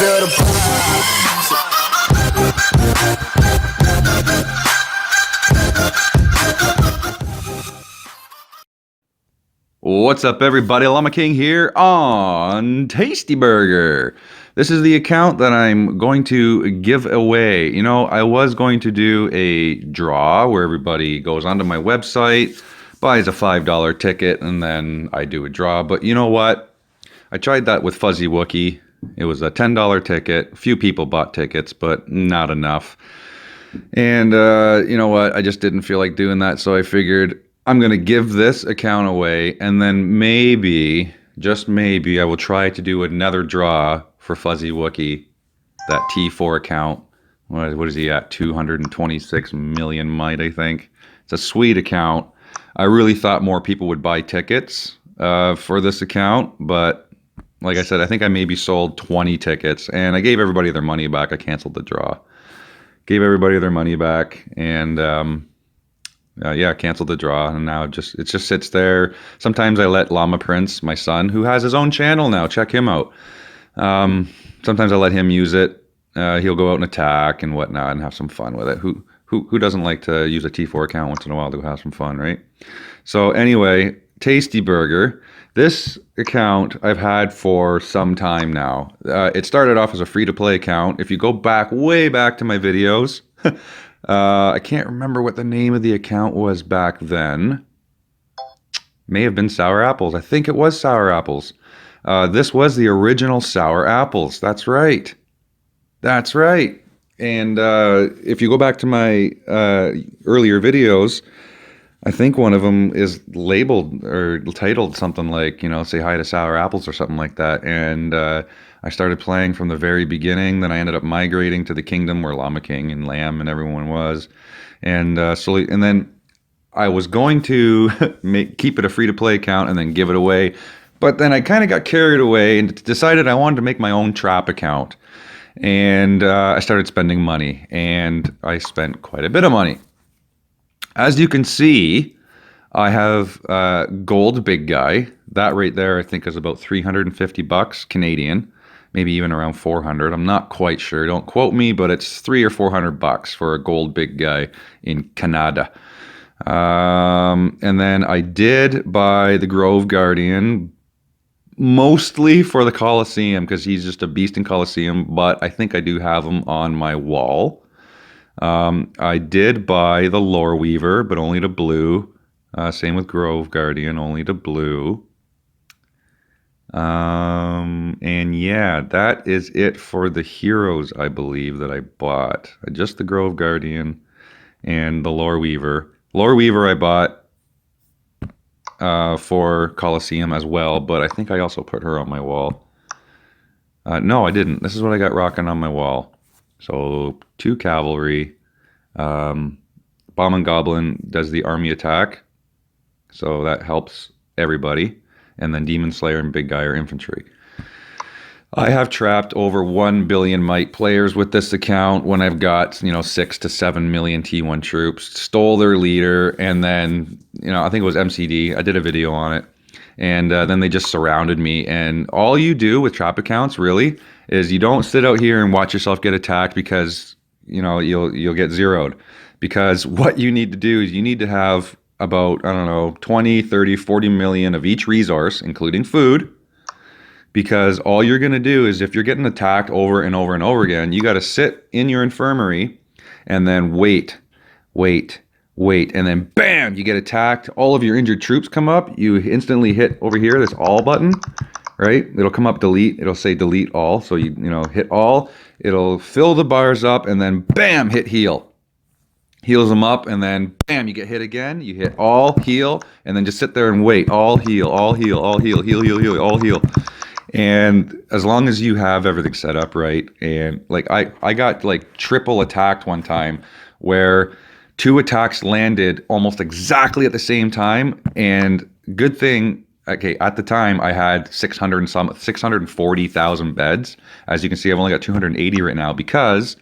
feel the vibes. What's up, everybody? Llama King here on TasteyBurger. This is the account that I'm going to give away. You know, I was going to do a draw where everybody goes onto my website, buys a $5 ticket, and then I do a draw. But you know what? I tried that with Fuzzy Wookie. It was a $10 ticket. A few people bought tickets, but not enough. And you know what? I just didn't feel like doing that, so I figured I'm going to give this account away, and then maybe, just maybe, I will try to do another draw for Fuzzy Wookie, that T4 account. What is he at? 226 million might, I think. It's a sweet account. I really thought more people would buy tickets for this account, but like I said, I think I maybe sold 20 tickets, and I gave everybody their money back. I canceled the draw. Gave everybody their money back, and yeah, canceled the draw, and now it just sits there. Sometimes I let Llama Prince, my son, who has his own channel now, check him out. Sometimes I let him use it. He'll go out and attack and whatnot and have some fun with it. Who doesn't like to use a T4 account once in a while to have some fun, right? So anyway, TasteyBurger. This account I've had for some time now. It started off as a free-to-play account. If you go back, way back to my videos, I can't remember what the name of the account was back then. May have been Sour Apples. I think it was Sour Apples. This was the original Sour Apples. That's right. That's right. And if you go back to my earlier videos, I think one of them is labeled or titled something like, you know, say hi to Sour Apples or something like that. And I started playing from the very beginning. Then I ended up migrating to the kingdom where Llama King and Lamb and everyone was. And slowly, and then I was going to keep it a free-to-play account and then give it away. But then I kind of got carried away and decided I wanted to make my own trap account. And I started spending money. And I spent quite a bit of money. As you can see, I have gold big guy. That right there, I think, is about 350 bucks Canadian, maybe even around 400. I'm not quite sure. Don't quote me, but it's 300 or 400 bucks for a gold big guy in Canada. And then I did buy the Grove Guardian, mostly for the Coliseum because he's just a beast in Coliseum. But I think I do have him on my wall. I did buy the Lore Weaver, but only to blue. Same with Grove Guardian, only to blue. And yeah, that is it for the heroes, I believe, that I bought. Just the Grove Guardian and the Lore Weaver. Lore Weaver I bought for Coliseum as well, but I think I also put her on my wall. No, I didn't. This is what I got rocking on my wall. So 2 Cavalry, Bomb and Goblin does the army attack, so that helps everybody, and then Demon Slayer and Big Guy are infantry. I have trapped over 1 billion might players with this account when I've got, you know, 6 to 7 million T1 troops, stole their leader, and then, you know, I think it was MCD, I did a video on it, and then they just surrounded me. And all you do with trap accounts, really, is you don't sit out here and watch yourself get attacked because, you know, you'll get zeroed. Because what you need to do is you need to have about, I don't know, 20, 30, 40 million of each resource, including food. Because all you're going to do is if you're getting attacked over and over and over again, you got to sit in your infirmary and then wait, and then bam, you get attacked. All of your injured troops come up. You instantly hit over here, this all button. Right? It'll come up delete. It'll say delete all. So you know, hit all. It'll fill the bars up and then bam, hit heal. Heals them up and then bam, you get hit again. You hit all, heal, and then just sit there and wait. All heal, all heal, all heal, heal, all heal. And as long as you have everything set up right, and like I got like triple attacked one time where 2 attacks landed almost exactly at the same time, and good thing. Okay, at the time I had 640,000 beds. As you can see, I've only got 280 right now because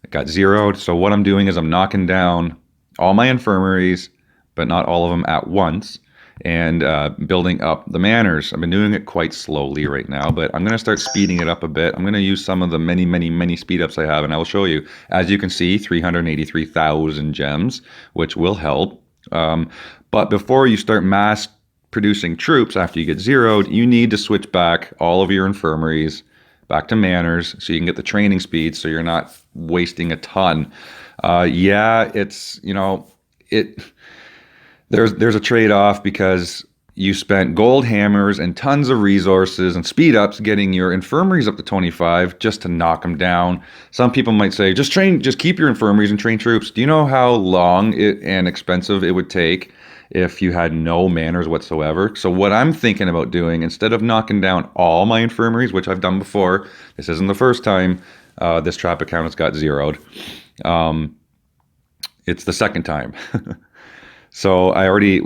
I got zeroed. So what I'm doing is I'm knocking down all my infirmaries, but not all of them at once. and building up the manors. I've been doing it quite slowly right now, but I'm going to start speeding it up a bit. I'm going to use some of the many speed ups I have, and I will show you. As you can see, 383,000 gems, which will help. But before you start mass producing troops after you get zeroed, you need to switch back all of your infirmaries back to manors so you can get the training speed so you're not wasting a ton. Yeah, it's, there's a trade-off because you spent gold hammers and tons of resources and speed ups getting your infirmaries up to 25 just to knock them down. Some people might say, just keep your infirmaries and train troops. Do you know how long and expensive it would take if you had no manors whatsoever? So what I'm thinking about doing, instead of knocking down all my infirmaries, which I've done before, this isn't the first time this trap account has got zeroed. It's the second time. So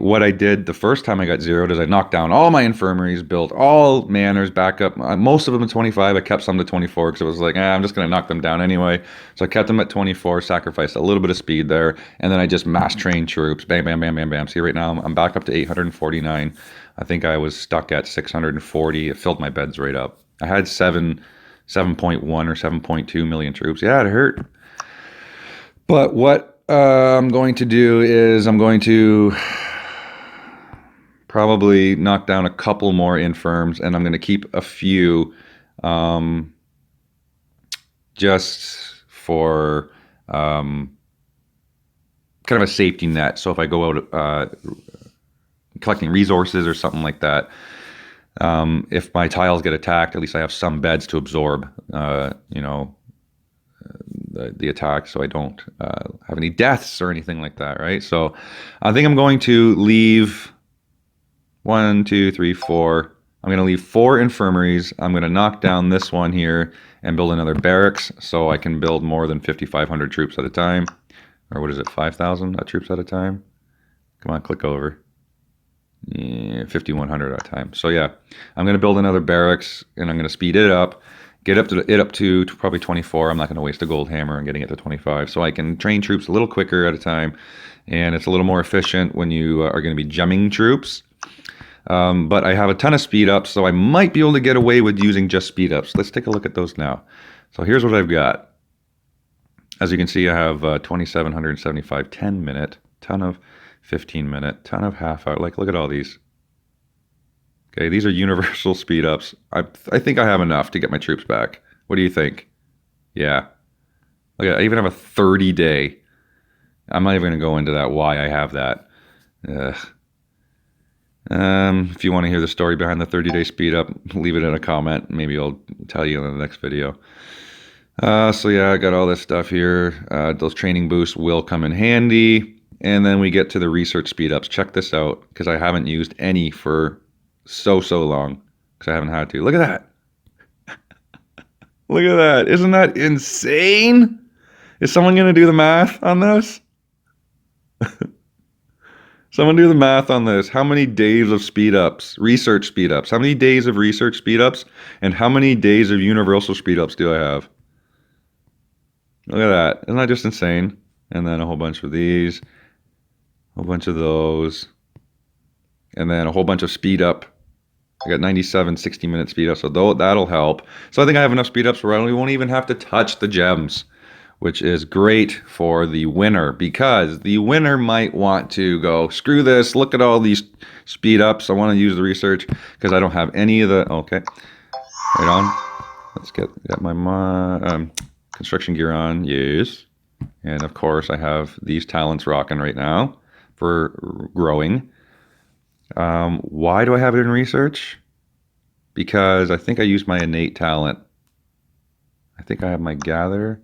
what I did the first time I got zeroed is I knocked down all my infirmaries, built all manors back up, most of them at 25. I kept some to 24 because it was like, I'm just going to knock them down anyway. So I kept them at 24, sacrificed a little bit of speed there, and then I just mass trained troops. Bam, bam, bam, bam, bam. See, right now I'm back up to 849. I think I was stuck at 640. It filled my beds right up. I had 7.1 or 7.2 million troops. Yeah, it hurt. But what I'm going to do is I'm going to probably knock down a couple more infirms, and I'm going to keep a few just for kind of a safety net. So if I go out collecting resources or something like that, if my tiles get attacked, at least I have some beds to absorb, the attack, so I don't have any deaths or anything like that, right? So I think I'm going to leave 1, 2, 3, 4. I'm going to leave 4 infirmaries. I'm going to knock down this one here and build another barracks so I can build more than 5,500 troops at a time. Or what is it, 5,000 troops at a time? Come on, click over. Yeah, 5,100 at a time. So yeah, I'm going to build another barracks, and I'm going to speed it up. Get up to probably 24. I'm not going to waste a gold hammer on getting it to 25. So I can train troops a little quicker at a time. And it's a little more efficient when you are going to be gemming troops. But I have a ton of speed ups, so I might be able to get away with using just speed ups. Let's take a look at those now. So here's what I've got. As you can see, I have 2,775 10-minute, ton of 15-minute, ton of half-hour. Like, look at all these. Okay, these are universal speed ups. I think I have enough to get my troops back. What do you think? Yeah. Look at, I even have a 30-day. I'm not even going to go into that, why I have that. If you want to hear the story behind the 30-day speed up, leave it in a comment. Maybe I'll tell you in the next video. So yeah, I got all this stuff here. Those training boosts will come in handy. And then we get to the research speed ups. Check this out, because I haven't used any for so long, because I haven't had to. Look at that. Look at that. Isn't that insane? Is someone going to do the math on this? Someone do the math on this. How many days of speed ups, research speed ups? How many days of research speed ups? And how many days of universal speed ups do I have? Look at that. Isn't that just insane? And then a whole bunch of these, a whole bunch of those, and then a whole bunch of speed up. I got 97 60-minute speed ups, so that'll help. So I think I have enough speed ups where I won't even have to touch the gems, which is great for the winner, because the winner might want to go, screw this, look at all these speed ups. I want to use the research because I don't have any of the, okay, right on. Let's get my construction gear on, yes. And of course I have these talents rocking right now for growing. Why do I have it in research? Because I think I used my innate talent. I think I have my gather.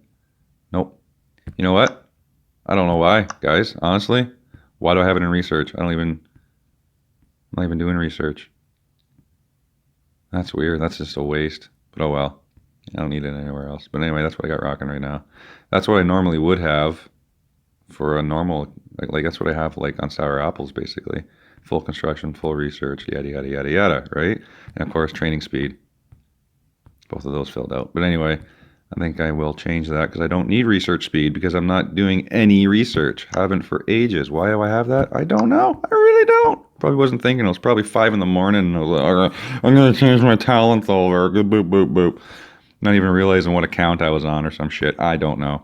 Nope. You know what? I don't know why, guys. Honestly, why do I have it in research? I'm not even doing research. That's weird. That's just a waste. But oh well. I don't need it anywhere else. But anyway, that's what I got rocking right now. That's what I normally would have for a normal, like that's what I have like on sour apples, basically. Full construction, full research, yada, yada, yada, yada, right? And of course, training speed. Both of those filled out. But anyway, I think I will change that because I don't need research speed because I'm not doing any research. Haven't for ages. Why do I have that? I don't know. I really don't. Probably wasn't thinking. It was probably 5 in the morning, and I was like, all right, I'm gonna change my talents over. Boop, boop, boop, boop. Not even realizing what account I was on or some shit. I don't know.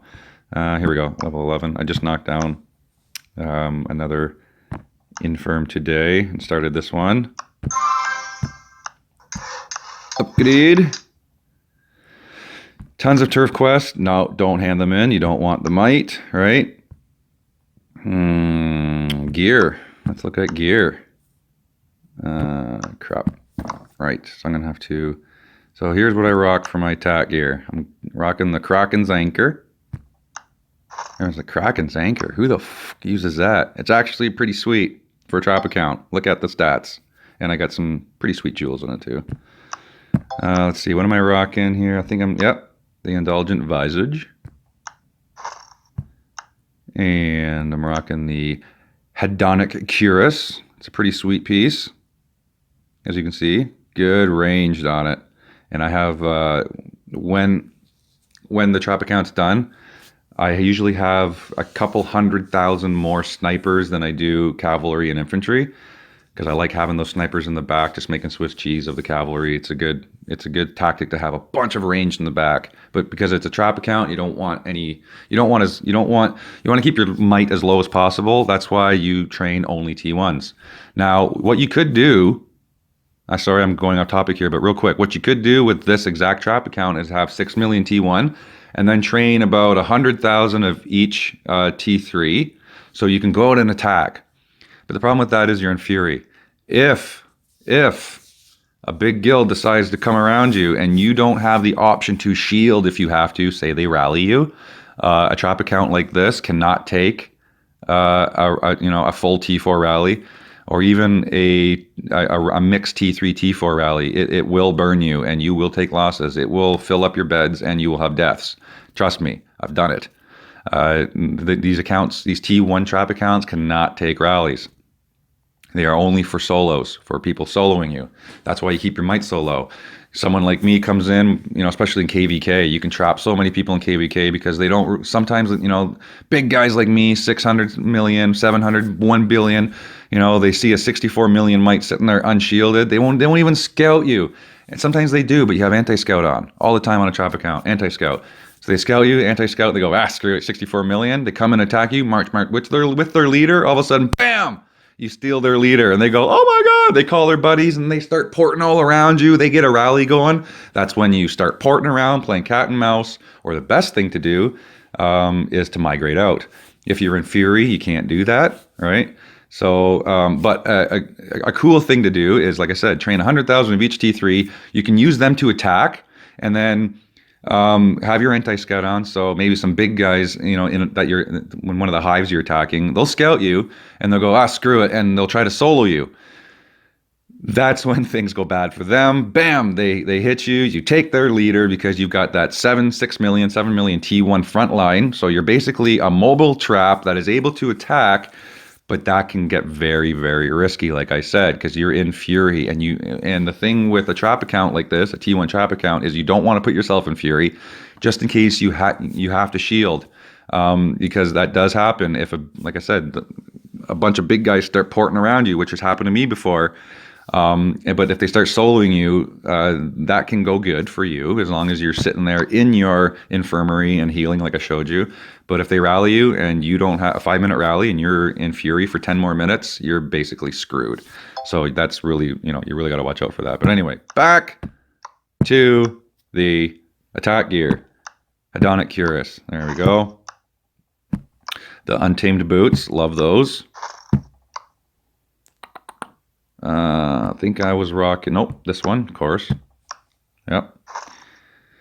Here we go, level 11. I just knocked down another infirm today and started this one. Upgrade. Tons of turf quests. No, don't hand them in. You don't want the might, right? Gear. Let's look at gear. Crap. Right, so I'm going to have to... So here's what I rock for my attack gear. I'm rocking the Kraken's Anchor. There's the Kraken's Anchor. Who the f uses that? It's actually pretty sweet for a trap account. Look at the stats. And I got some pretty sweet jewels in it too. Let's see, what am I rocking here? I think I'm, yep, the Indulgent Visage. And I'm rocking the Hedonic Cuirass. It's a pretty sweet piece. As you can see, good ranged on it. And I have, when the trap account's done, I usually have a couple 100,000 more snipers than I do cavalry and infantry, because I like having those snipers in the back, just making Swiss cheese of the cavalry. It's a good tactic to have a bunch of range in the back. But because it's a trap account, you want to keep your might as low as possible. That's why you train only T1s. Now, what you could do, sorry, I'm going off topic here, but real quick, what you could do with this exact trap account is have 6 million T1 and then train about 100,000 of each T3, so you can go out and attack. But the problem with that is you're in Fury. If a big guild decides to come around you and you don't have the option to shield if you have to, say they rally you, a trap account like this cannot take a full T4 rally, or even a mixed T3, T4 rally. It will burn you and you will take losses. It will fill up your beds and you will have deaths. Trust me, I've done it. These accounts, these T1 trap accounts cannot take rallies. They are only for solos, for people soloing you. That's why you keep your might so low. Someone like me comes in, especially in KVK, you can trap so many people in KVK because they don't, sometimes, big guys like me, 600 million, 700, 1 billion, they see a 64 million might sitting there unshielded. They won't even scout you. And sometimes they do, but you have anti-scout on all the time on a trap account, anti-scout. So they scout you, anti-scout, they go, screw it, 64 million. They come and attack you, march, with their leader, all of a sudden, bam! You steal their leader and they go, oh my God, they call their buddies and they start porting all around you. They get a rally going. That's when you start porting around, playing cat and mouse, or the best thing to do is to migrate out. If you're in Fury, you can't do that, right? So, but a cool thing to do is, like I said, train 100,000 of each T3. You can use them to attack and then have your anti-scout on, so maybe some big guys, when one of the hives you're attacking, they'll scout you and they'll go, screw it, and they'll try to solo you. That's when things go bad for them. Bam, they hit you, you take their leader because you've got that 7 million T1 front line, so you're basically a mobile trap that is able to attack. But that can get very, very risky, like I said, because you're in Fury. And the thing with a trap account like this, a T1 trap account, is you don't want to put yourself in Fury, just in case you have to shield, because that does happen. Like I said, a bunch of big guys start porting around you, which has happened to me before. But if they start soloing you, that can go good for you as long as you're sitting there in your infirmary and healing like I showed you. But if they rally you and you don't have a 5-minute rally and you're in Fury for 10 more minutes, you're basically screwed. So that's really, you really got to watch out for that. But anyway, back to the attack gear. Hedonic Cuirass. There we go. The Untamed Boots. Love those. I think I was rocking, nope, this one, of course. Yep.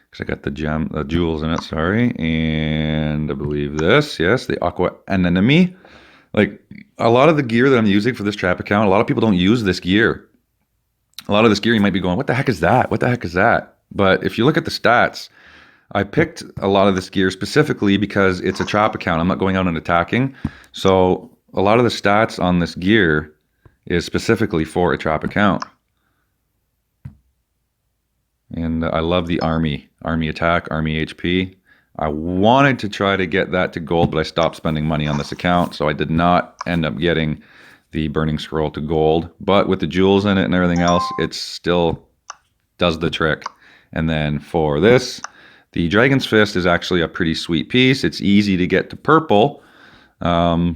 Because I got the jewels in it, sorry. And I believe this, yes, the Aqua Anemone. Like, a lot of the gear that I'm using for this trap account, a lot of people don't use this gear. A lot of this gear you might be going, what the heck is that? What the heck is that? But if you look at the stats, I picked a lot of this gear specifically because it's a trap account. I'm not going out and attacking. So a lot of the stats on this gear is specifically for a trap account. And I love the army attack, army HP. I wanted to try to get that to gold, but I stopped spending money on this account, so I did not end up getting the burning scroll to gold. But with the jewels in it and everything else, it still does the trick. And then for this, the Dragon's Fist is actually a pretty sweet piece. It's easy to get to purple. But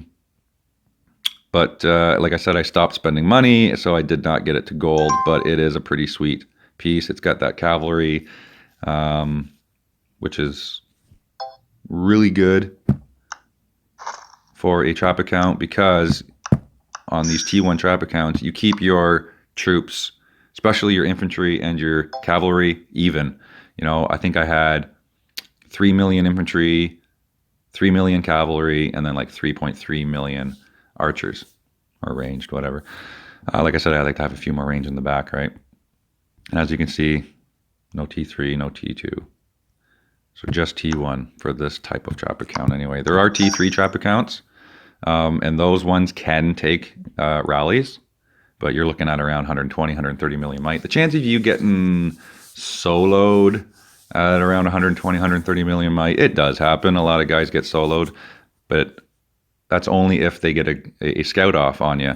like I said, I stopped spending money, so I did not get it to gold. But it is a pretty sweet piece. It's got that Cavalry, which is really good for a trap account, because on these T1 trap accounts, you keep your troops, especially your infantry and your cavalry, even. You know, I think I had 3 million infantry, 3 million cavalry, and then like 3.3 million archers, or ranged, whatever. Like I said, I like to have a few more range in the back, right? And as you can see, no T3, no T2. So just T1 for this type of trap account anyway. There are T3 trap accounts, and those ones can take rallies, but you're looking at around 120, 130 million might. The chance of you getting soloed at around 120, 130 million might, it does happen. A lot of guys get soloed, but that's only if they get a scout off on you.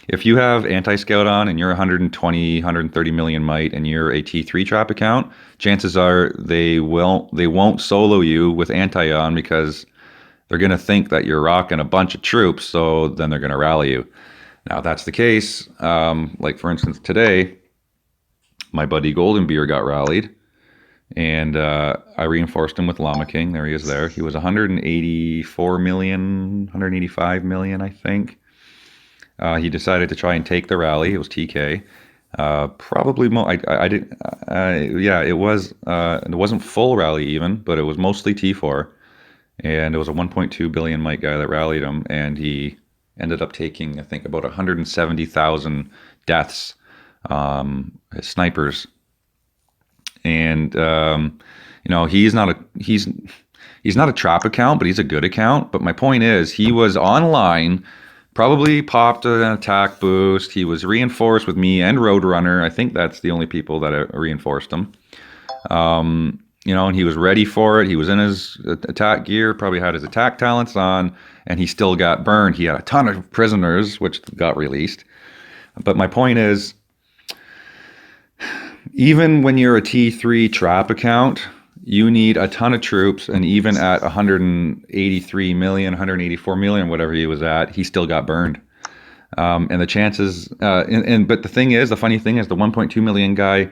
If you have anti-scout on and you're 120, 130 million might and you're a T3 trap account, chances are they won't solo you with anti on, because they're going to think that you're rocking a bunch of troops, so then they're going to rally you. Now, if that's the case, like for instance today, my buddy Golden Beer got rallied, and I reinforced him with Llama King. There he is there. He was 184 million, 185 million, I think. He decided to try and take the rally. It was TK. Probably it wasn't full rally even, but it was mostly T4. And it was a 1.2 billion might guy that rallied him, and he ended up taking, I think, about 170,000 deaths, snipers. And you know, he's not a trap account, but he's a good account. But my point is, he was online, probably popped an attack boost. He was reinforced with me and Roadrunner. I think that's the only people that reinforced him. You know, and he was ready for it. He was in his attack gear, probably had his attack talents on, and he still got burned. He had a ton of prisoners, which got released. But my point is, even when you're a T3 trap account, you need a ton of troops, and even at 183 million, 184 million, whatever he was at, he still got burned. And the chances, but the thing is, the funny thing is, the 1.2 million guy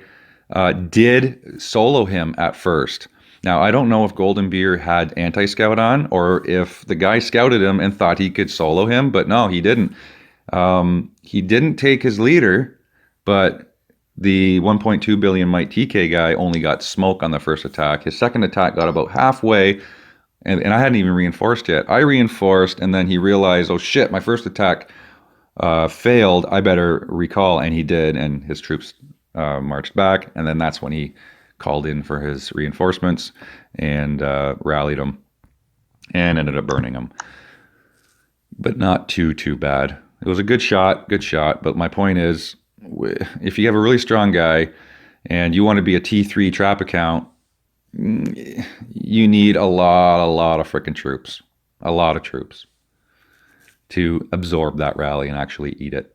did solo him at first. Now, I don't know if Golden Beer had anti-scout on, or if the guy scouted him and thought he could solo him, but no, he didn't. He didn't take his leader, but the 1.2 billion might TK guy only got smoke on the first attack. His second attack got about halfway, and I hadn't even reinforced yet. I reinforced, and then he realized, oh shit, my first attack failed. I better recall, and he did, and his troops marched back, and then that's when he called in for his reinforcements and rallied them, and ended up burning them. But not too bad. It was a good shot, but my point is, if you have a really strong guy and you want to be a T3 trap account, you need a lot of freaking troops. A lot of troops to absorb that rally and actually eat it.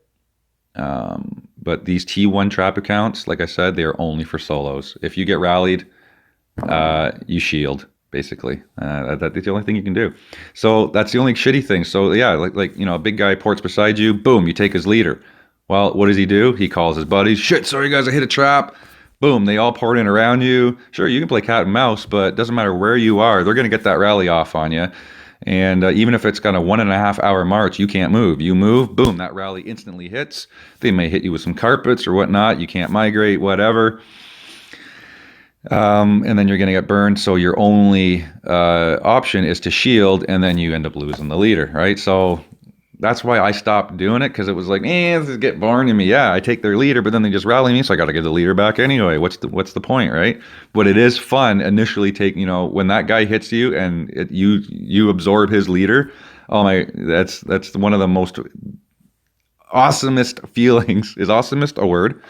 But these T1 trap accounts, like I said, they are only for solos. If you get rallied, you shield, basically. That's the only thing you can do. So that's the only shitty thing. So yeah, like you know, a big guy ports beside you, boom, you take his leader. Well, what does he do? He calls his buddies. Shit, sorry guys, I hit a trap. Boom, they all pour in around you. Sure, you can play cat and mouse, but it doesn't matter where you are. They're going to get that rally off on you. And even if it's got a 1.5 hour march, you can't move. You move, boom, that rally instantly hits. They may hit you with some carpets or whatnot. You can't migrate, whatever. And then you're going to get burned. So your only option is to shield, and then you end up losing the leader, right? So that's why I stopped doing it, because it was like, this is get boring to me. Yeah, I take their leader, but then they just rally me, so I got to give the leader back anyway. What's the point, right? But it is fun initially. When that guy hits you and you absorb his leader. Oh my, that's one of the most awesomest feelings. Is awesomest a word?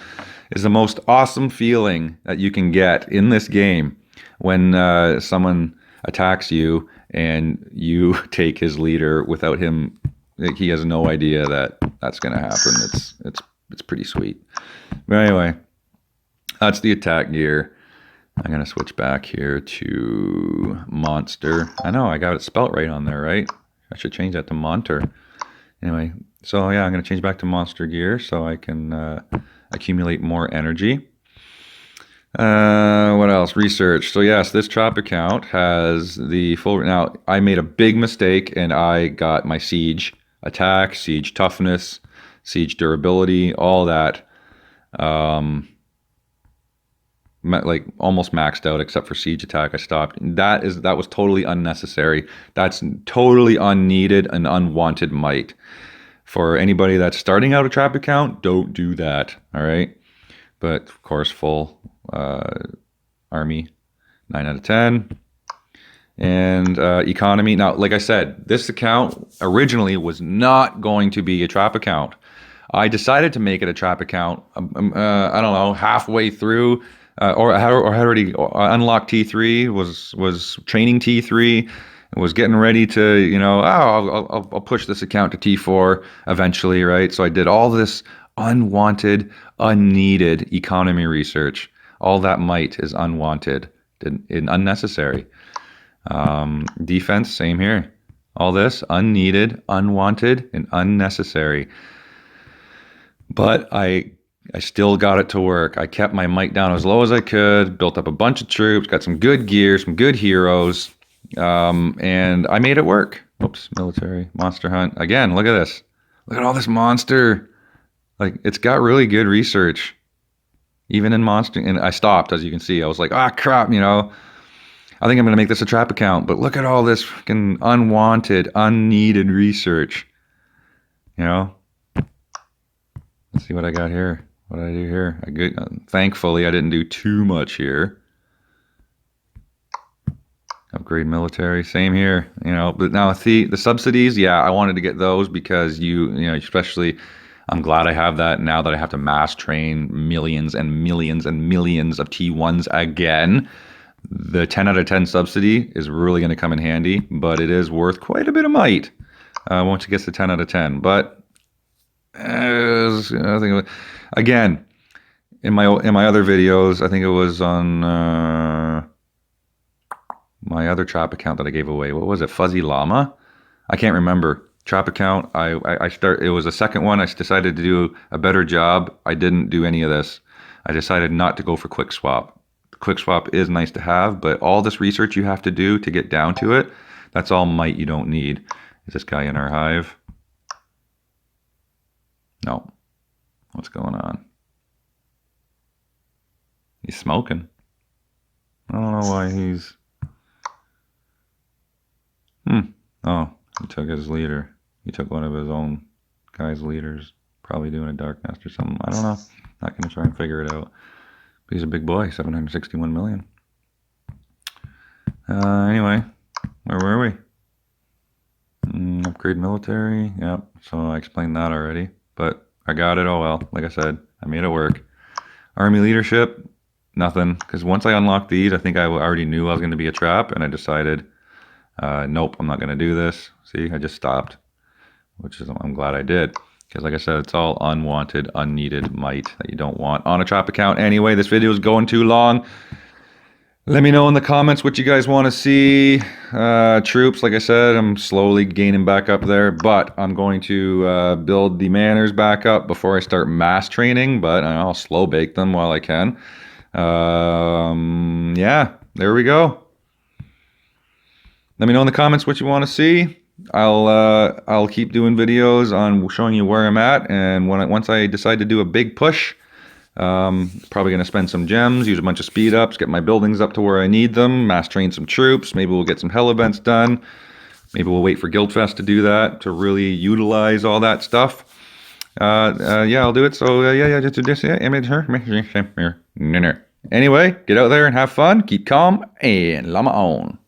Is the most awesome feeling that you can get in this game when someone attacks you and you take his leader without him like, he has no idea that that's going to happen. It's pretty sweet. But anyway, that's the attack gear. I'm going to switch back here to Monster. I know, I got it spelt right on there, right? I should change that to Monter. Anyway, so yeah, I'm going to change back to Monster gear so I can accumulate more energy. What else? Research. So yes, this trap account has the full... Now, I made a big mistake and I got my siege attack, siege toughness, siege durability, all that. Like almost maxed out except for siege attack. I stopped. That was totally unnecessary. That's totally unneeded and unwanted might. For anybody that's starting out a trap account, don't do that. All right. But of course, full army, 9 out of 10. And economy. Now, like I said, this account originally was not going to be a trap account. I decided to make it a trap account. I don't know, halfway through. Or had already unlocked T3, was training T3, and was getting ready to, you know, I'll push this account to T4 eventually, right? So I did all this unwanted, unneeded economy research. All that might is unwanted and unnecessary. Defense, same here. All this unneeded, unwanted, and unnecessary. But I still got it to work. I kept my might down as low as I could, built up a bunch of troops, got some good gear, some good heroes, and I made it work. Oops, military, monster hunt. Again, look at this. Look at all this monster. Like, it's got really good research. Even in monster, and I stopped, as you can see. I was like, crap, you know. I think I'm going to make this a trap account, but look at all this freaking unwanted, unneeded research. You know? Let's see what I got here. What did I do here? Thankfully, I didn't do too much here. Upgrade military, same here. You know, but now the subsidies, yeah, I wanted to get those because you know, especially, I'm glad I have that now that I have to mass train millions and millions and millions of T1s again. The 10 out of 10 subsidy is really going to come in handy, but it is worth quite a bit of might once it gets to 10 out of 10. But I think again in my other videos, I think it was on my other trap account that I gave away. What was it? Fuzzy Llama? I can't remember. Trap account. It was the second one. I decided to do a better job. I didn't do any of this. I decided not to go for quick swap. Quick swap is nice to have, but all this research you have to do to get down to it, that's all might you don't need. Is this guy in our hive? No. What's going on? He's smoking. I don't know why he's... Oh, he took his leader. He took one of his own guy's leaders. Probably doing a dark nest or something. I don't know. Not going to try and figure it out. But he's a big boy. 761 million. Anyway, where were we? Upgrade military. Yep. So I explained that already. But I got it. Oh well. Like I said, I made it work. Army leadership. Nothing. Because once I unlocked these, I think I already knew I was going to be a trap. And I decided, nope, I'm not going to do this. See, I just stopped. Which is, I'm glad I did. Because like I said, it's all unwanted, unneeded might that you don't want on a trap account. Anyway, this video is going too long. Let me know in the comments what you guys want to see. Troops, like I said, I'm slowly gaining back up there. But I'm going to build the manners back up before I start mass training. But I'll slow bake them while I can. Yeah, there we go. Let me know in the comments what you want to see. I'll keep doing videos on showing you where I'm at, and once I decide to do a big push, probably gonna spend some gems, use a bunch of speed ups, get my buildings up to where I need them, mass train some troops. Maybe we'll get some hell events done. Maybe we'll wait for Guildfest to do that to really utilize all that stuff. Yeah, I'll do it. So yeah, just anyway, get out there and have fun. Keep calm and llama on.